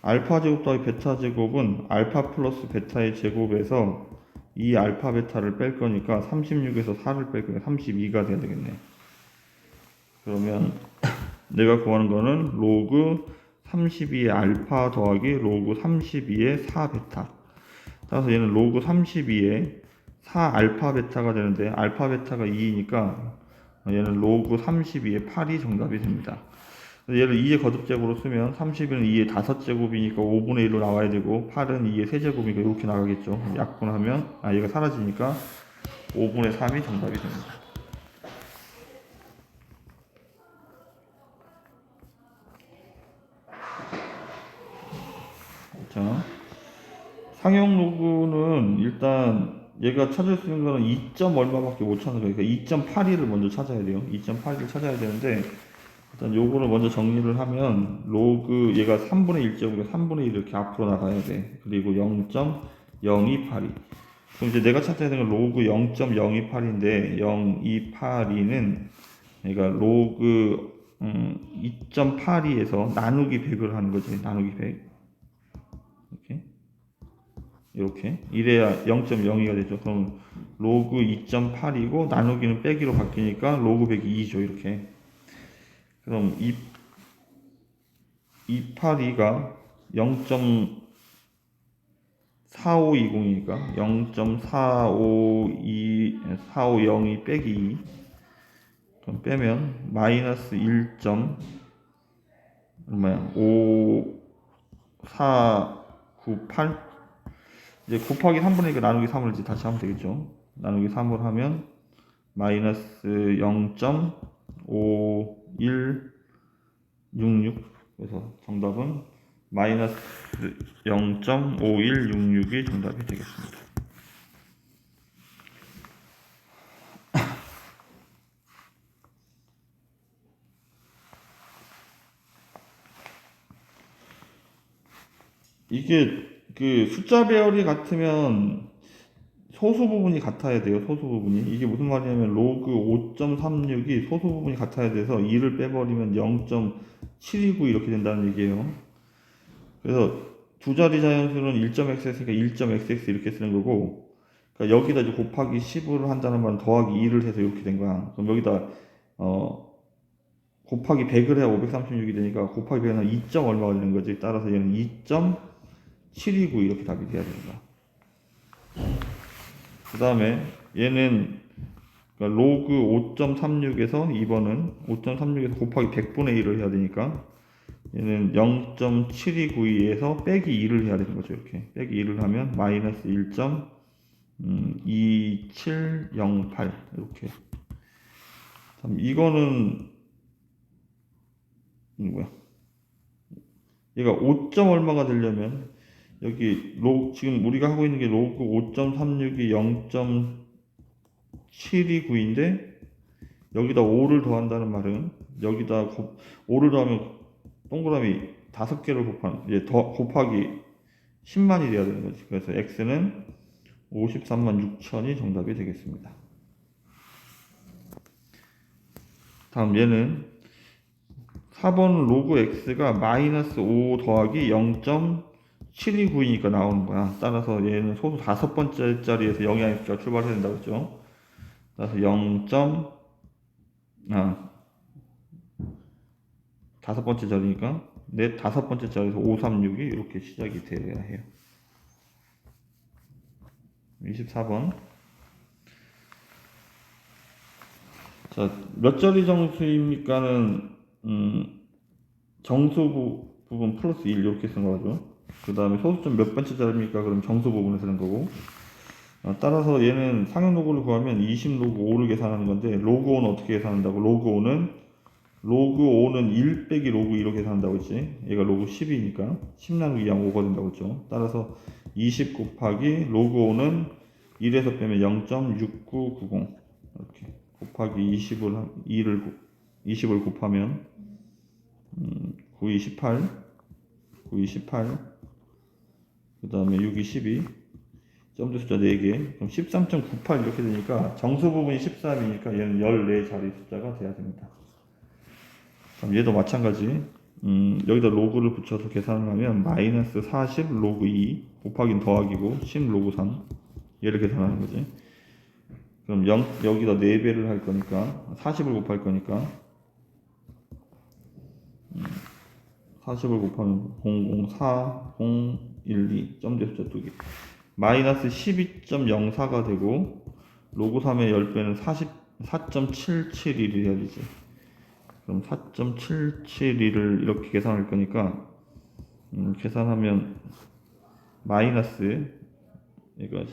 알파 제곱 더하기 베타 제곱은 알파 플러스 베타의 제곱에서 이 알파 베타를 뺄 거니까 36에서 4를 뺄 거니까 32가 돼야 되겠네. 그러면 내가 구하는 거는 로그 32의 알파 더하기 로그 32의 4 베타. 따라서 얘는 로그 32의 4 알파 베타가 되는데 알파 베타가 2이니까 얘는 로그 32의 8이 정답이 됩니다. 얘를 2의 거듭제곱으로 쓰면 30은 2의 5제곱이니까 5분의 1로 나와야 되고 8은 2의 세제곱이니까 이렇게 나가겠죠. 약분하면 얘가 사라지니까 5분의 3이 정답이 됩니다. 자, 상용 로그는 일단 얘가 찾을 수 있는 거는 2점 얼마밖에 못 찾는 거니까 2.82를 먼저 찾아야 돼요. 2.82를 찾아야 되는데 일단 요거를 먼저 정리를 하면 로그 얘가 3분의 1제곱이니까 3분의 1 이렇게 앞으로 나가야 돼. 그리고 0.028이. 그럼 이제 내가 찾아야 되는 건 로그 0.028인데 0.282는 얘가 로그 2.82에서 나누기 100을 하는 거지. 나누기 100. 이렇게 이래야 0.02가 되죠. 그럼 로그 2.8이고 나누기는 빼기로 바뀌니까 로그 100이 2죠. 이렇게. 그럼 282가 0.4520이니까 0.4502 빼기 2. 그럼 빼면 마이너스 1. 얼마야? 5498. 이제 곱하기 3분의 1과 나누기 3을 이제 다시 하면 되겠죠. 나누기 3을 하면 마이너스 0.5166. 그래서 정답은 마이너스 0.5166이 정답이 되겠습니다. 이게 그 숫자 배열이 같으면 소수 부분이 같아야 돼요. 소수 부분이. 이게 무슨 말이냐면 로그 5.36이 소수 부분이 같아야 돼서 2를 빼버리면 0.729 이렇게 된다는 얘기예요. 그래서 두 자리 자연수는 1.xx니까 1.xx 이렇게 쓰는 거고, 그러니까 여기다 이제 곱하기 10을 한다는 말은 더하기 2를 해서 이렇게 된 거야. 그럼 여기다 곱하기 100을 해야 536이 되니까 곱하기 100은 2. 얼마가 되는 거지. 따라서 얘는 2.729 이렇게 답이 돼야 된다. 그 다음에 얘는 그러니까 로그 5.36에서 2번은 5.36에서 곱하기 100분의 1을 해야 되니까 얘는 0.7292에서 빼기 2를 해야 되는 거죠. 이렇게 빼기 2를 하면 마이너스 1.2708 이렇게. 이거는 뭐야? 얘가 5. 얼마가 되려면 여기 지금 우리가 하고 있는 게 로그 5.36이 0.729인데 여기다 5를 더한다는 말은 여기다 5를 더하면 동그라미 5개를 이제 더 곱하기 10만이 돼야 되는 거지. 그래서 x는 53만 6천이 정답이 되겠습니다. 다음 얘는 4번 로그 x가 마이너스 5 더하기 0.729이니까 나오는 거야. 따라서 얘는 소수 5번째 자리에서 0이 아니니까 출발해야 된다고 했죠. 따라서 5번째 자리니까 5번째 자리에서 536이 이렇게 시작이 되어야 해요. 24번. 자, 몇 자리 정수입니까는 정수 부분 플러스 1 이렇게 쓴 거죠. 그 다음에 소수점 몇 번째 자리입니까? 그럼 정수 부분을 쓰는 거고. 따라서 얘는 상용 로그를 구하면 20 로그 5를 계산하는 건데 로그 5는 어떻게 계산한다고? 로그 5는 1 빼기 로그 2로 계산한다고 했지. 얘가 로그 10이니까 10 나누기 2하면 5가 된다고 했죠. 따라서 20 곱하기 로그 5는 1에서 빼면 0.6990 이렇게 곱하기 20을 곱하면 9, 28 그 다음에 6, 12 점수 숫자 4개 그럼 13.98 이렇게 되니까 정수 부분이 13이니까 얘는 14자리 숫자가 돼야 됩니다. 그럼 얘도 마찬가지 여기다 로그를 붙여서 계산을 하면 마이너스 40 로그 2 곱하기 더하기고 10 로그 3 얘를 계산하는 거지. 그럼 여기다 4배를 할 거니까 40을 곱할 거니까 40을 곱하면 004012 점대 숫자 2개 마이너스 12.04가 되고 로그 3의 10배는 4.771이 해야 되지. 그럼 4.771을 이렇게 계산할 거니까 계산하면 마이너스 얘가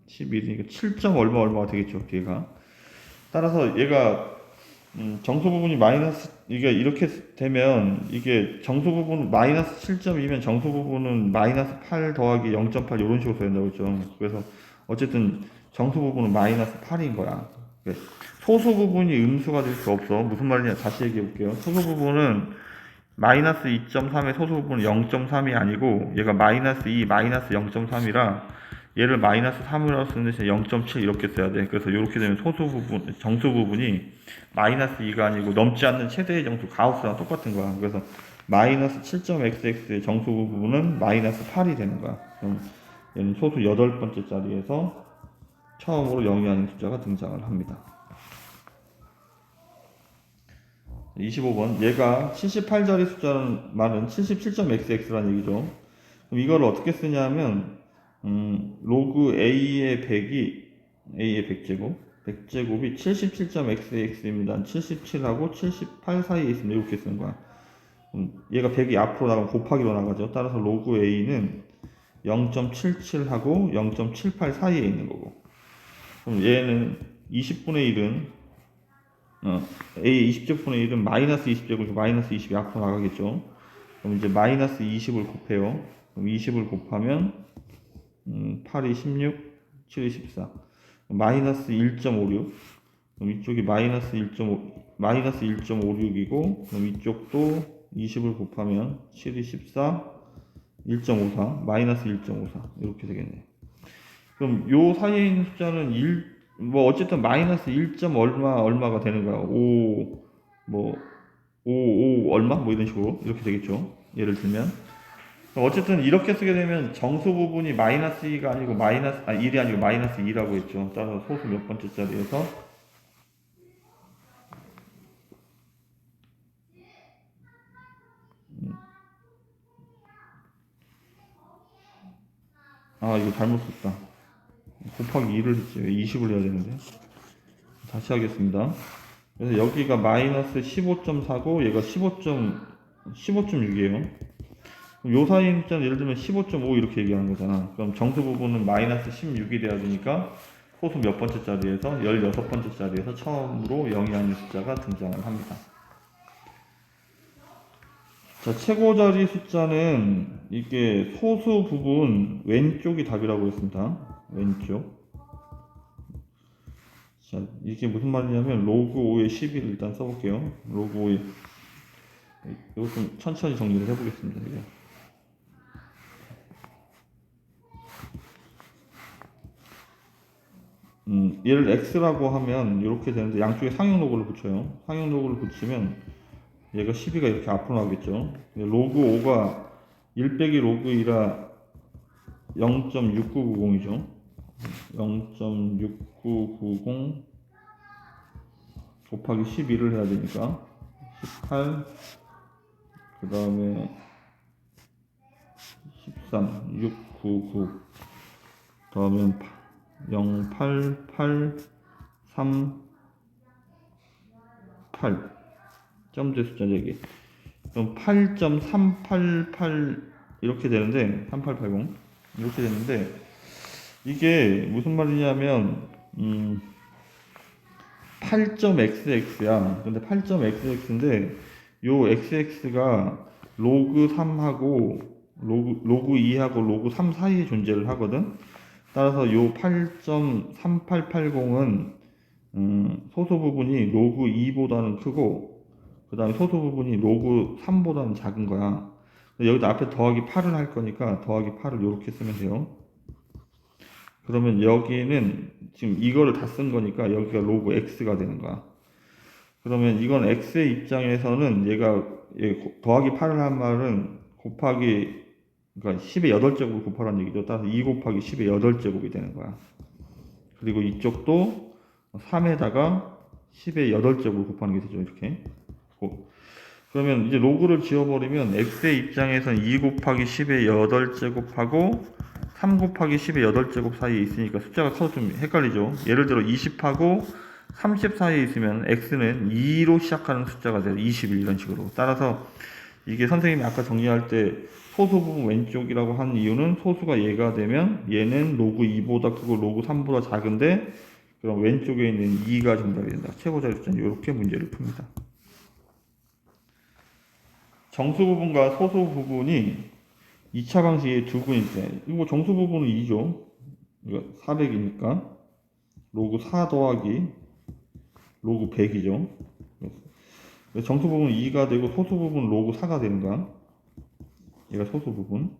11이니까 7점 얼마가 되겠죠 뒤가. 따라서 얘가 정수 부분이 마이너스 이게 이렇게 되면 이게 정수 부분 마이너스 7.2면 정수 부분은 마이너스 8 더하기 0.8 이런 식으로 써야 된다고 했죠. 그래서 어쨌든 정수 부분은 마이너스 8인 거야. 소수 부분이 음수가 될 수 없어. 무슨 말이냐 다시 얘기해 볼게요. 소수 부분은 마이너스 2.3의 소수 부분은 0.3이 아니고 얘가 마이너스 2, 마이너스 0.3이라 얘를 마이너스 3이라고 쓰는 대신에 0.7 이렇게 써야 돼. 그래서 이렇게 되면 소수 부분, 정수 부분이 마이너스 2가 아니고 넘지 않는 최대의 정수 가우스랑 똑같은 거야. 그래서 마이너스 7.xx의 정수 부분은 마이너스 8이 되는 거야. 그럼 얘는 소수 8번째 자리에서 처음으로 0이 아닌 숫자가 등장을 합니다. 25번 얘가 78자리 숫자는 말은 77.xx라는 얘기죠. 그럼 이걸 어떻게 쓰냐면 로그 a의 100제곱 100제곱이 77.xx입니다. 77하고 78 사이에 있습니다. 이렇게 쓰는 거야. 얘가 100이 앞으로 나가면 곱하기로 나가죠. 따라서 로그 a는 0.77하고 0.78 사이에 있는 거고. 그럼 얘는 20분의 1은 a 20제곱분의 1은 마이너스 20제곱 마이너스 20이 앞으로 나가겠죠. 그럼 이제 마이너스 20을 곱해요. 그럼 20을 곱하면 8이 16, 7이 14 마이너스 1.56 그럼 이쪽이 마이너스 1.56이고 그럼 이쪽도 20을 곱하면 7이 14, 1.54 마이너스 1.54 이렇게 되겠네요. 그럼 요 사이에 있는 숫자는 뭐 어쨌든 마이너스 1. 얼마가 되는 거야. 5 얼마 뭐 이런 식으로 이렇게 되겠죠. 예를 들면 어쨌든 이렇게 쓰게 되면 정수 부분이 마이너스 2가 아니고 1이 아니고 마이너스 2라고 했죠. 따라서 소수 몇 번째 자리에서 이거 잘못 썼다. 곱하기 2를 했지. 왜 20을 해야 되는데. 다시 하겠습니다. 그래서 여기가 마이너스 15.4고 얘가 15.6이에요. 요 사이인 숫자는 예를 들면 15.5 이렇게 얘기하는 거잖아. 그럼 정수 부분은 마이너스 16이 돼야 되니까 소수 몇 번째 자리에서 16번째 자리에서 처음으로 0이 아닌 숫자가 등장을 합니다. 자, 최고 자리 숫자는 이게 소수 부분 왼쪽이 답이라고 했습니다. 왼쪽. 자, 이게 무슨 말이냐면 로그 5의 11을 일단 써볼게요. 로그 5의 이거 좀 천천히 정리를 해보겠습니다. 이게. 얘를 x라고 하면 이렇게 되는데 양쪽에 상형 로그를 붙여요. 상형 로그를 붙이면 얘가 12가 이렇게 앞으로 나오겠죠. 로그 5가 1 빼기 로그 2라 0.6990이죠. 0.6990 곱하기 12를 해야 되니까 18 그 다음에 13 699 다음에 08838 점대 숫자 4개 그럼 8.388 이렇게 되는데 3880 이렇게 되는데 이게 무슨 말이냐면 8.xx야. 근데 8.xx인데 요 xx가 로그 3하고 로그 2하고 로그 3 사이에 존재를 하거든. 따라서 요 8.3880은 소수 부분이 로그 2보다는 크고 그 다음에 소수 부분이 로그 3보다는 작은 거야. 여기다 앞에 더하기 8을 할 거니까 더하기 8을 이렇게 쓰면 돼요. 그러면 여기는 지금 이거를 다 쓴 거니까 여기가 로그 x가 되는 거야. 그러면 이건 x의 입장에서는 얘가 더하기 8을 한 말은 곱하기, 그러니까 10의 8제곱을 곱하라는 얘기죠. 따라서 2 곱하기 10의 8제곱이 되는 거야. 그리고 이쪽도 3에다가 10의 8제곱을 곱하는 게 되죠. 이렇게. 그러면 이제 로그를 지워버리면 x의 입장에서는 2 곱하기 10의 8제곱하고 3 곱하기 10의 8제곱 사이에 있으니까 숫자가 커서 좀 헷갈리죠. 예를 들어 20하고 30 사이에 있으면 x는 2로 시작하는 숫자가 돼요. 21 이런 식으로. 따라서 이게 선생님이 아까 정리할 때 소수 부분 왼쪽이라고 한 이유는 소수가 얘가 되면 얘는 로그 2보다 크고 로그 3보다 작은데 그럼 왼쪽에 있는 2가 정답이 된다. 최고자리 숫자는 이렇게 문제를 풉니다. 정수 부분과 소수 부분이 2차 방식의 두 군일 때, 이거 정수 부분은 2죠. 이거 400이니까 로그 4 더하기 로그 100이죠. 정수 부분은 2가 되고 소수 부분은 로그 4가 되는 거야. 얘가 소수 부분,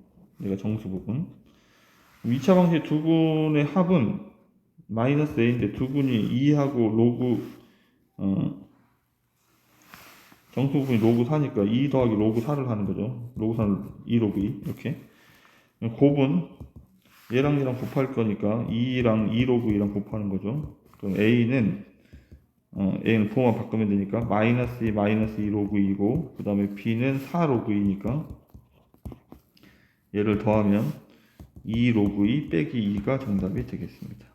얘가 정수 부분. 2차 방식의 두 군의 합은 마이너스 a인데 두 군이 2하고 로그 정수 부분이 로그 4니까 2 더하기 로그 4를 하는 거죠. 로그 4는 2 로그 2 이렇게. 곱은 얘랑 얘랑 곱할 거니까 2랑 2 로그 2랑 곱하는 거죠. 그럼 a는 부호만 바꾸면 되니까 마이너스 2 마이너스 2 로그 2고 그 다음에 b는 4 로그 2니까 얘를 더하면 2 로그 2 빼기 2가 정답이 되겠습니다.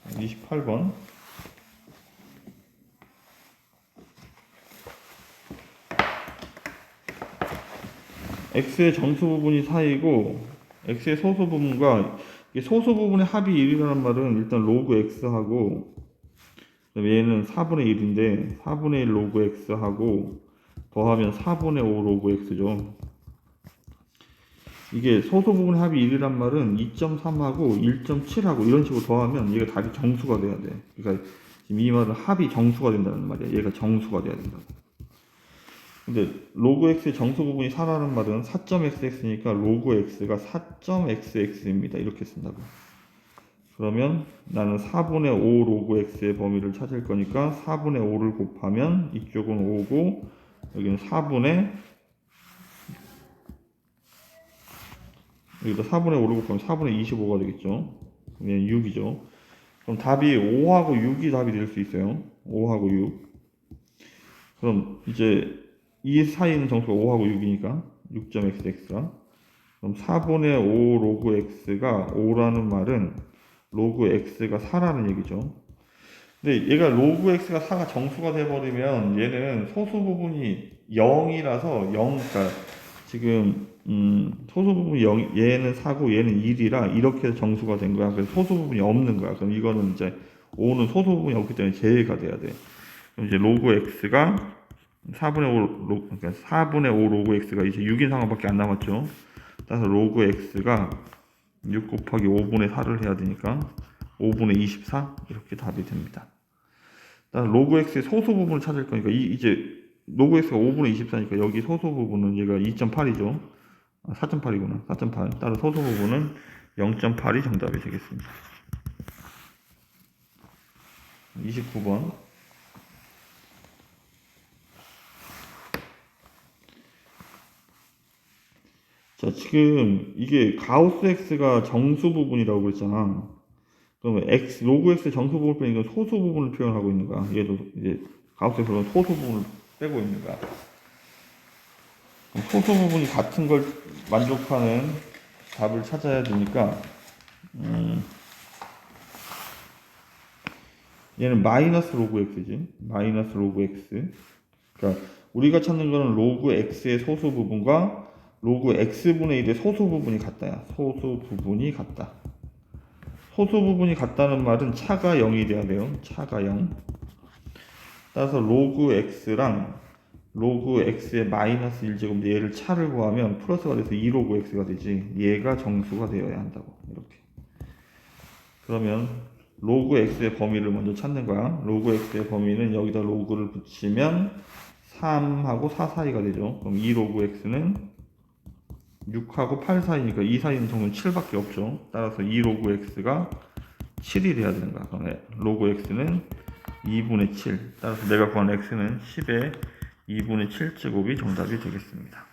28번. x의 정수 부분이 4이고 x의 소수 부분과 소수 부분의 합이 1이라는 말은 일단 로그 x하고 얘는 4분의 1인데 4분의 1 로그 x하고 더하면 4분의 5 로그 x죠. 이게 소수 부분의 합이 1이란 말은 2.3하고 1.7하고 이런 식으로 더하면 얘가 답이 정수가 돼야 돼. 그러니까 지금 이 말은 합이 정수가 된다는 말이야. 얘가 정수가 돼야 된다고. 근데 로그 x의 정수 부분이 4라는 말은 4.xx니까 로그 x가 4.xx입니다. 이렇게 쓴다고. 그러면 나는 4분의 5 로그 x의 범위를 찾을 거니까 4분의 5를 곱하면 이쪽은 5고 여기는 4분의 여기다 4분의 5를 곱하면 4분의 25가 되겠죠. 그러면 6이죠. 그럼 답이 5하고 6이 답이 될 수 있어요. 5하고 6. 그럼 이제 이 사이에 있는 정수가 5하고 6이니까 6.xx가 그럼 4분의 5 로그 x가 5라는 말은 로그 x가 4라는 얘기죠. 근데 얘가 로그 x가 4가 정수가 돼버리면 얘는 소수 부분이 0이라서 0, 그러니까 지금 소수 부분이 0, 얘는 4고 얘는 1이라 이렇게 해서 정수가 된 거야. 그래서 소수 부분이 없는 거야. 그럼 이거는 이제 5는 소수 부분이 없기 때문에 제외가 돼야 돼. 그럼 이제 로그 x가 4분의 5, 그러니까 4분의 5 로그 x가 이제 6인 상황밖에 안 남았죠. 따라서 로그 x가 6 곱하기 5분의 4를 해야 되니까 5분의 24 이렇게 답이 됩니다. 따라서 로그 x의 소수 부분을 찾을 거니까 이제 로그 x가 5분의 24니까 여기 소수 부분은 얘가 2.8이죠. 4.8이구나. 4.8. 따라서 소수 부분은 0.8이 정답이 되겠습니다. 29번. 자, 지금 이게 가우스 x가 정수 부분이라고 그랬잖아. 그러면 x, 로그 x 정수 부분을 빼니까 소수 부분을 표현하고 있는 거야. 얘도 이제 가우스 x는 소수 부분을 빼고 있는 거야. 소수 부분이 같은 걸 만족하는 답을 찾아야 되니까, 얘는 마이너스 로그 x지. 마이너스 로그 x. 그러니까 우리가 찾는 거는 로그 x의 소수 부분과 로그 x분의 1의 소수 부분이 같다야. 소수 부분이 같다. 소수 부분이 같다는 말은 차가 0이 돼야 돼요. 차가 0. 따라서 로그 x랑 로그 x의 마이너스 1제곱 얘를 차를 구하면 플러스가 돼서 2로그 x가 되지. 얘가 정수가 되어야 한다고. 이렇게. 그러면 로그 x의 범위를 먼저 찾는 거야. 로그 x의 범위는 여기다 로그를 붙이면 3하고 4 사이가 되죠. 그럼 2로그 x는 6하고 8 사이니까 이 사이는 정말 7밖에 없죠. 따라서 2로그 x가 7이 돼야 되는 거야. 그럼 로그 x는 2분의 7. 따라서 내가 구한 x는 10의 2분의 7제곱이 정답이 되겠습니다.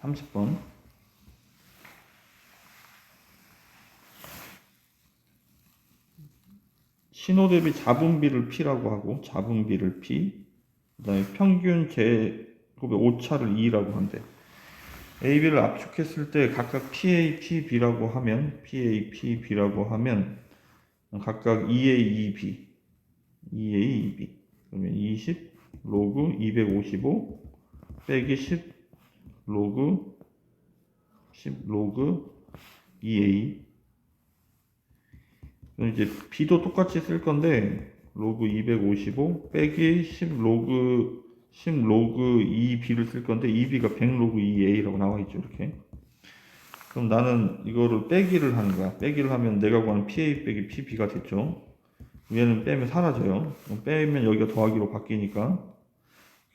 30번. 신호 대비 잡음비를 P라고 하고, 잡음비를 P, 그 다음에 평균 제곱의 오차를 E라고 한대. A, B를 압축했을 때 각각 PA, PB라고 하면, PA, PB라고 하면, 각각 2A, 2B, 2A, 2B. 그러면 20 로그 255 빼기 10 로그 10 로그 2A. 그럼 이제 B도 똑같이 쓸 건데, 로그 255 빼기 10 로그 2B를 쓸 건데, 2B가 100 로그 2A라고 나와 있죠, 이렇게. 그럼 나는 이거를 빼기를 하는 거야. 빼기를 하면 내가 구하는 PA 빼기 PB가 됐죠. 얘는 빼면 사라져요. 빼면 여기가 더하기로 바뀌니까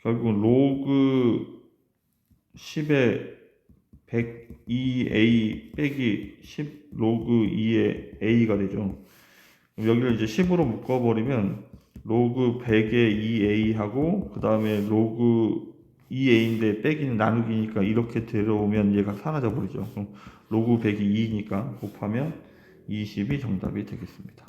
결국은 로그 10의 102A 빼기 10 로그 2의 A가 되죠. 여기를 이제 10으로 묶어버리면 로그 100의 2A하고 그 다음에 로그 2A인데 빼기는 나누기니까 이렇게 들어오면 얘가 사라져 버리죠. 그럼 로그 100이 2니까 곱하면 20이 정답이 되겠습니다.